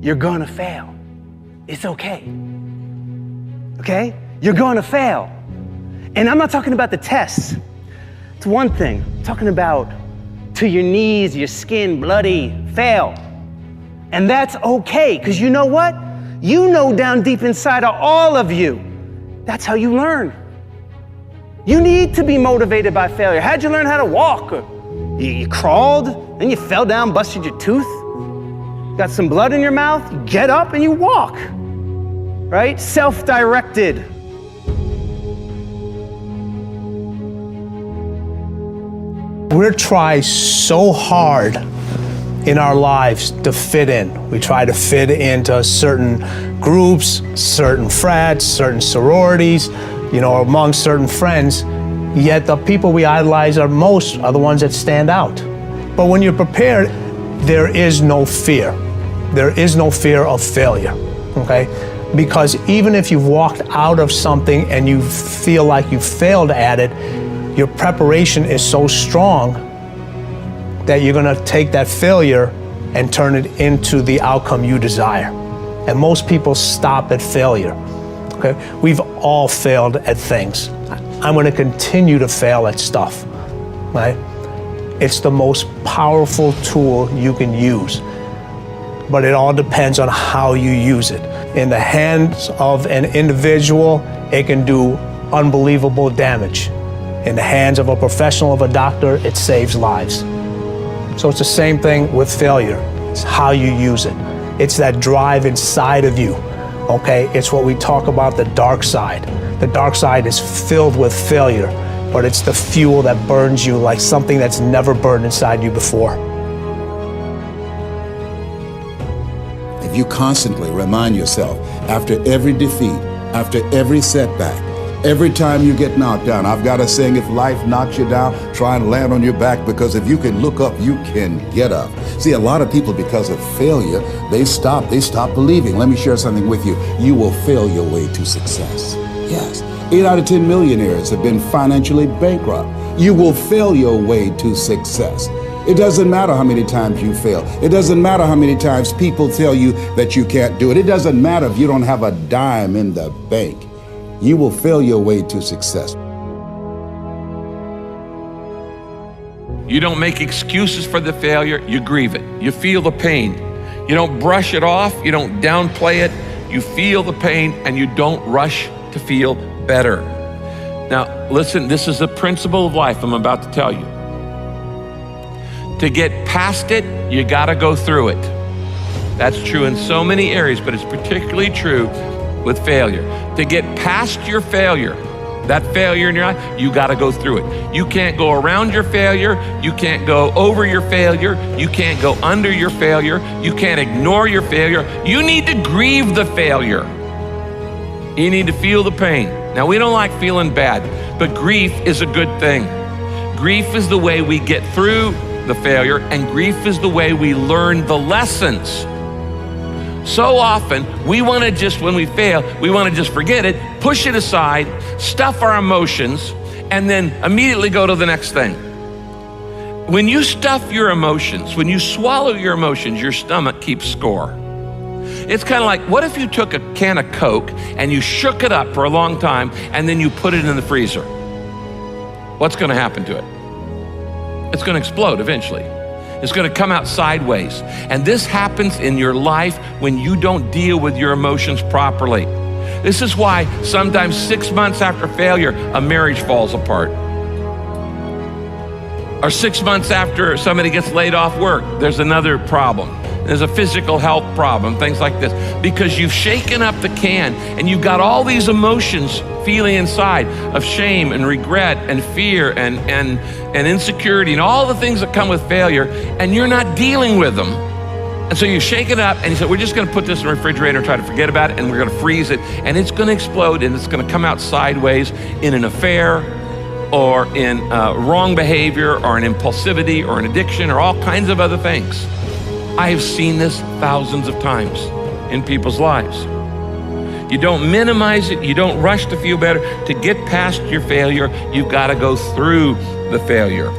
you're gonna fail. It's okay. Okay? You're gonna fail. And I'm not talking about the tests. It's one thing. I'm talking about to your knees, your skin, bloody, fail. And that's okay, because you know what? You know down deep inside of all of you, that's how you learn. You need to be motivated by failure. How'd you learn how to walk? You crawled, then you fell down, busted your tooth, got some blood in your mouth, you get up and you walk, right? Self-directed. We try so hard in our lives to fit in. We try to fit into certain groups, certain frats, certain sororities, among certain friends. Yet the people we idolize are the ones that stand out. But when you're prepared, there is no fear. There is no fear of failure, okay? Because even if you've walked out of something and you feel like you failed at it, your preparation is so strong that you're gonna take that failure and turn it into the outcome you desire. And most people stop at failure, okay? We've all failed at things. I'm gonna continue to fail at stuff, right? It's the most powerful tool you can use, but it all depends on how you use it. In the hands of an individual, it can do unbelievable damage. In the hands of a professional, of a doctor, it saves lives. So it's the same thing with failure. It's how you use it. It's that drive inside of you, okay? It's what we talk about, the dark side. The dark side is filled with failure, but it's the fuel that burns you like something that's never burned inside you before. If you constantly remind yourself after every defeat, after every setback, every time you get knocked down, I've got a saying, if life knocks you down, try and land on your back, because if you can look up, you can get up. See, a lot of people, because of failure, they stop believing. Let me share something with you. You will fail your way to success. Yes. 8 out of 10 millionaires have been financially bankrupt. You will fail your way to success. It doesn't matter how many times you fail. It doesn't matter how many times people tell you that you can't do it. It doesn't matter if you don't have a dime in the bank. You will fail your way to success. You don't make excuses for the failure, you grieve it. You feel the pain. You don't brush it off, you don't downplay it. You feel the pain and you don't rush to feel better. Now, listen, this is a principle of life I'm about to tell you. To get past it, you gotta go through it. That's true in so many areas, but it's particularly true with failure. To get past your failure, that failure in your life, you gotta go through it. You can't go around your failure, you can't go over your failure, you can't go under your failure, you can't ignore your failure. You need to grieve the failure. You need to feel the pain. Now, we don't like feeling bad, but grief is a good thing. Grief is the way we get through the failure, and grief is the way we learn the lessons. So often, we want to just, when we fail, we want to just forget it, push it aside, stuff our emotions, and then immediately go to the next thing. When you stuff your emotions, when you swallow your emotions, your stomach keeps score. It's kind of like, what if you took a can of Coke and you shook it up for a long time and then you put it in the freezer? What's going to happen to it? It's going to explode eventually. It's going to come out sideways. And this happens in your life when you don't deal with your emotions properly. This is why sometimes 6 months after failure, a marriage falls apart. Or 6 months after somebody gets laid off work, there's another problem. There's a physical health problem, things like this. Because you've shaken up the can and you've got all these emotions feeling inside of shame and regret and fear and insecurity and all the things that come with failure, and you're not dealing with them. And so you shake it up and you say, we're just gonna put this in the refrigerator and try to forget about it, and we're gonna freeze it, and it's gonna explode, and it's gonna come out sideways in an affair or in wrong behavior or an impulsivity or an addiction or all kinds of other things. I have seen this thousands of times in people's lives. You don't minimize it, you don't rush to feel better. To get past your failure, you've got to go through the failure.